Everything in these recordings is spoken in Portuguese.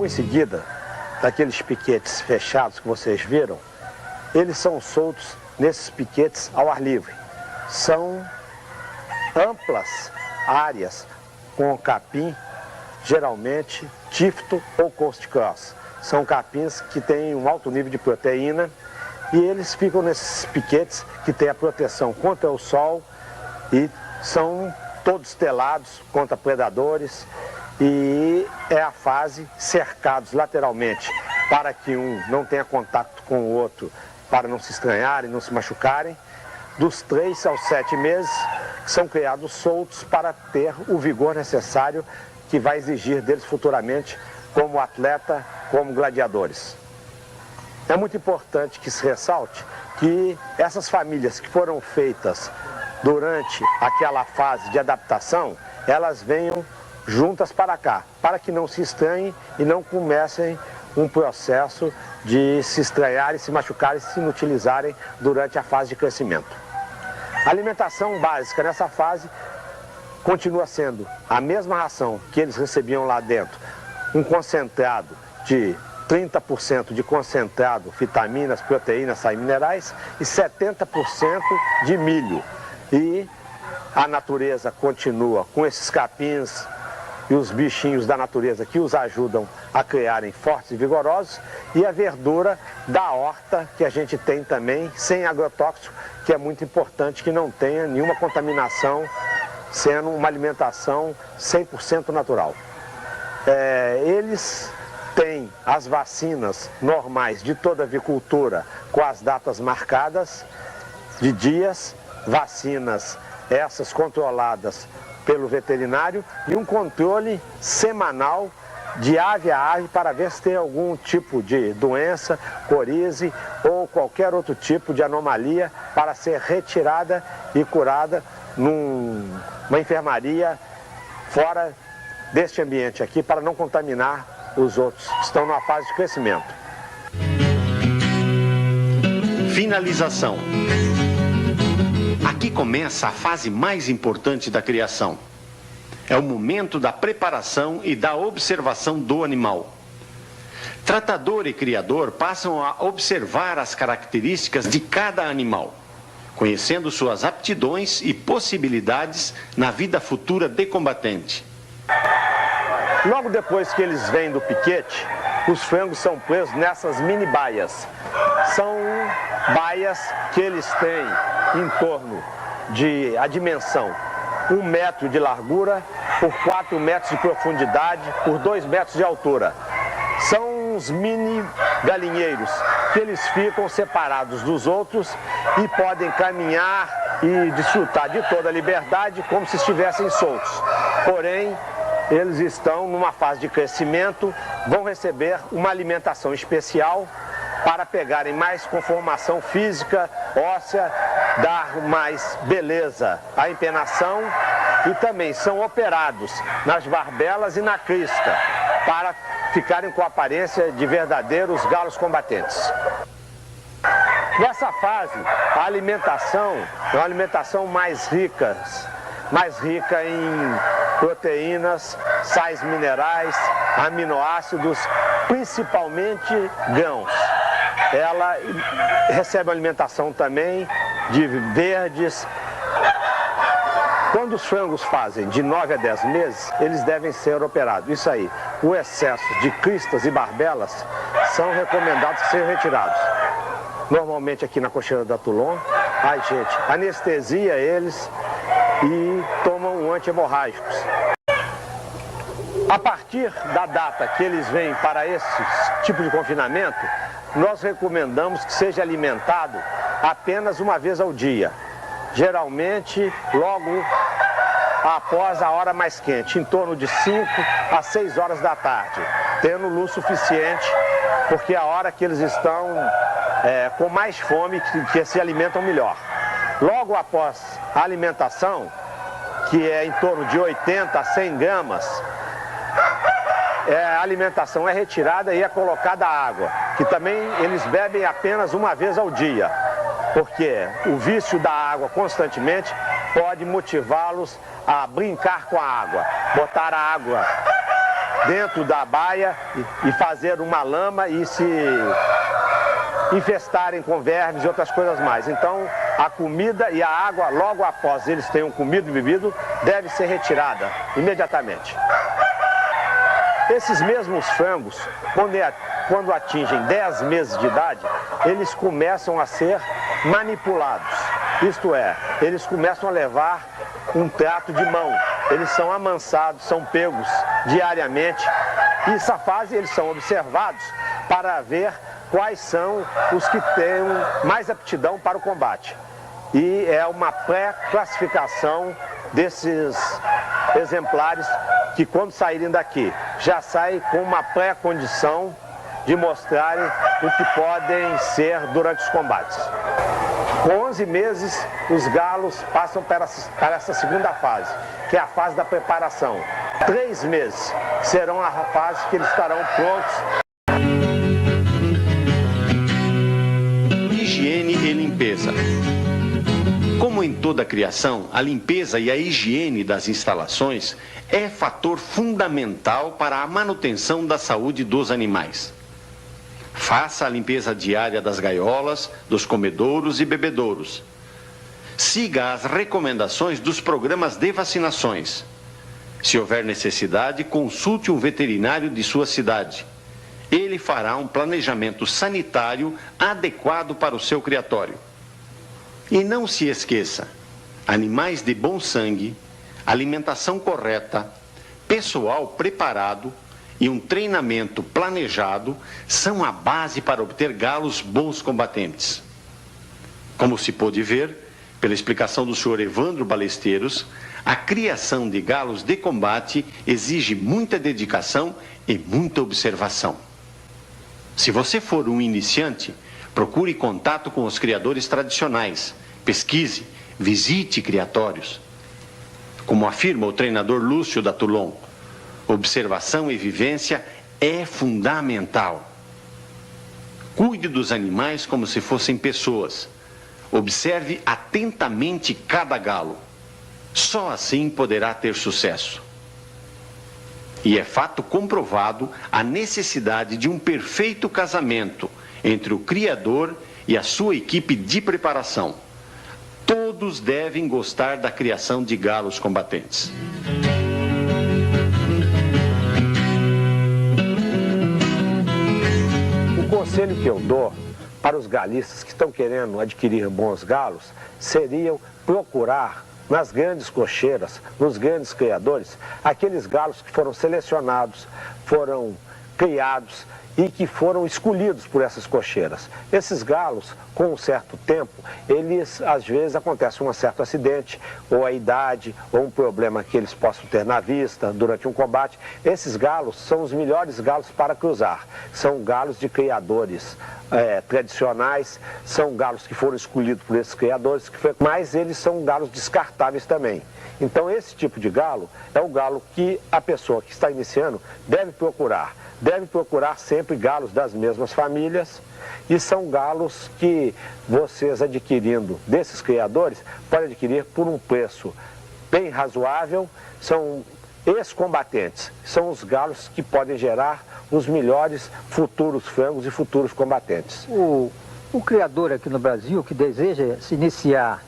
Logo em seguida, daqueles piquetes fechados que vocês viram, eles são soltos nesses piquetes ao ar livre. São amplas áreas com capim, geralmente tífito ou coast cross. São capins que têm um alto nível de proteína e eles ficam nesses piquetes que têm a proteção contra o sol e são todos telados contra predadores, e é a fase cercados lateralmente para que um não tenha contato com o outro, para não se estranharem, não se machucarem. Dos 3 aos 7 meses são criados soltos para ter o vigor necessário que vai exigir deles futuramente como atleta, como gladiadores. É muito importante que se ressalte que essas famílias que foram feitas durante aquela fase de adaptação, elas venham juntas para cá, para que não se estranhem e não comecem um processo de se estranharem, se machucarem, se inutilizarem durante a fase de crescimento. A alimentação básica nessa fase continua sendo a mesma ração que eles recebiam lá dentro, um concentrado de 30% de concentrado, vitaminas, proteínas, sais minerais e 70% de milho. E a natureza continua com esses capins e os bichinhos da natureza que os ajudam a criarem fortes e vigorosos, e a verdura da horta que a gente tem também, sem agrotóxico, que é muito importante que não tenha nenhuma contaminação, sendo uma alimentação 100% natural. Eles têm as vacinas normais de toda a avicultura com as datas marcadas de dias, vacinas essas controladas pelo veterinário e um controle semanal de ave a ave para ver se tem algum tipo de doença, corize ou qualquer outro tipo de anomalia para ser retirada e curada numa enfermaria fora deste ambiente aqui para não contaminar os outros que estão numa fase de crescimento. Finalização. Aqui começa a fase mais importante da criação. É o momento da preparação e da observação do animal. Tratador e criador passam a observar as características de cada animal, conhecendo suas aptidões e possibilidades na vida futura de combatente. Logo depois que eles vêm do piquete, os frangos são presos nessas mini baias. São baias que eles têm em torno de a dimensão 1 metro de largura por 4 metros de profundidade por 2 metros de altura. São uns mini galinheiros que eles ficam separados dos outros e podem caminhar e desfrutar de toda a liberdade como se estivessem soltos. Porém, eles estão numa fase de crescimento, vão receber uma alimentação especial para pegarem mais conformação física, óssea, dar mais beleza à empenação, e também são operados nas barbelas e na crista para ficarem com a aparência de verdadeiros galos combatentes. Nessa fase, a alimentação é uma alimentação mais rica em proteínas, sais minerais, aminoácidos, principalmente grãos. Ela recebe alimentação também de verdes. Quando os frangos fazem de 9 a 10 meses, eles devem ser operados. Isso aí, o excesso de cristas e barbelas são recomendados que sejam retirados. Normalmente aqui na cocheira da Toulon, a gente anestesia eles e tomam anti-hemorrágicos. A partir da data que eles vêm para esse tipo de confinamento, nós recomendamos que seja alimentado apenas uma vez ao dia. Geralmente, logo após a hora mais quente, em torno de 5 a 6 horas da tarde, tendo luz suficiente, porque é a hora que eles estão com mais fome, que se alimentam melhor. Logo após a alimentação, que é em torno de 80 a 100 gramas, a alimentação é retirada e é colocada água, que também eles bebem apenas uma vez ao dia, porque o vício da água constantemente pode motivá-los a brincar com a água, botar a água dentro da baia e fazer uma lama e se infestarem com vermes e outras coisas mais. Então, a comida e a água, logo após eles tenham comido e bebido, deve ser retirada imediatamente. Esses mesmos frangos, quando atingem 10 meses de idade, eles começam a ser manipulados. Isto é, eles começam a levar um trato de mão. Eles são amansados, são pegos diariamente. E nessa fase eles são observados para ver quais são os que têm mais aptidão para o combate. E é uma pré-classificação desses exemplares que, quando saírem daqui, já saem com uma pré-condição de mostrarem o que podem ser durante os combates. Com 11 meses, os galos passam para essa segunda fase, que é a fase da preparação. 3 meses serão a fase que eles estarão prontos. Higiene e limpeza. Como em toda a criação, a limpeza e a higiene das instalações é fator fundamental para a manutenção da saúde dos animais. Faça a limpeza diária das gaiolas, dos comedouros e bebedouros. Siga as recomendações dos programas de vacinações. Se houver necessidade, consulte um veterinário de sua cidade. Ele fará um planejamento sanitário adequado para o seu criatório. E não se esqueça, animais de bom sangue, alimentação correta, pessoal preparado e um treinamento planejado são a base para obter galos bons combatentes. Como se pôde ver, pela explicação do senhor Evandro Balesteiros, a criação de galos de combate exige muita dedicação e muita observação. Se você for um iniciante, procure contato com os criadores tradicionais, pesquise, visite criatórios. Como afirma o treinador Lúcio da Toulon, observação e vivência é fundamental. Cuide dos animais como se fossem pessoas. Observe atentamente cada galo. Só assim poderá ter sucesso. E é fato comprovado a necessidade de um perfeito casamento entre o criador e a sua equipe de preparação. Todos devem gostar da criação de galos combatentes. O conselho que eu dou para os galistas que estão querendo adquirir bons galos seria procurar nas grandes cocheiras, nos grandes criadores, aqueles galos que foram selecionados, foram criados e que foram escolhidos por essas cocheiras. Esses galos, com um certo tempo, eles, às vezes, acontece um certo acidente, ou a idade, ou um problema que eles possam ter na vista durante um combate. Esses galos são os melhores galos para cruzar. São galos de criadores tradicionais, são galos que foram escolhidos por esses criadores, mas eles são galos descartáveis também. Então, esse tipo de galo é o galo que a pessoa que está iniciando deve procurar. Deve procurar sempre galos das mesmas famílias, e são galos que vocês adquirindo desses criadores podem adquirir por um preço bem razoável. São ex-combatentes, são os galos que podem gerar os melhores futuros frangos e futuros combatentes. O criador aqui no Brasil que deseja se iniciar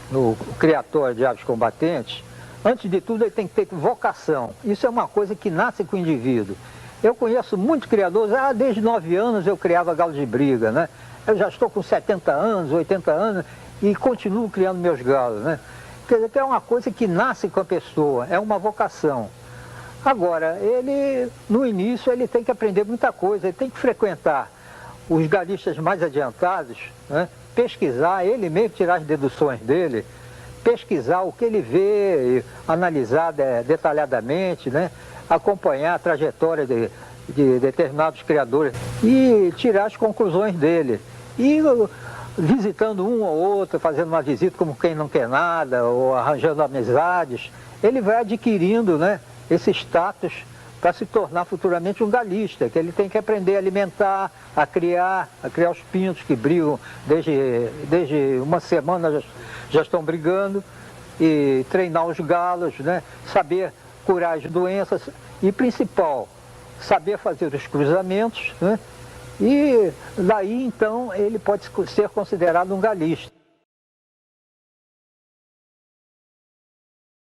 no criatório de aves combatentes, antes de tudo ele tem que ter vocação. Isso é uma coisa que nasce com o indivíduo. Eu conheço muitos criadores, desde 9 anos eu criava galo de briga, né? Eu já estou com 70 anos, 80 anos e continuo criando meus galos, né? Quer dizer que é uma coisa que nasce com a pessoa, é uma vocação. Agora, ele, no início, ele tem que aprender muita coisa, ele tem que frequentar os galistas mais adiantados, né? Pesquisar, ele mesmo tirar as deduções dele, pesquisar o que ele vê, analisar detalhadamente, né? Acompanhar a trajetória de determinados criadores e tirar as conclusões dele. E visitando um ou outro, fazendo uma visita como quem não quer nada, ou arranjando amizades, ele vai adquirindo, né, esse status para se tornar futuramente um galista, que ele tem que aprender a alimentar, a criar os pintos que brigam desde uma semana já estão brigando, e treinar os galos, né, saber curar as doenças e, principal, saber fazer os cruzamentos, né? E daí, então, ele pode ser considerado um galista.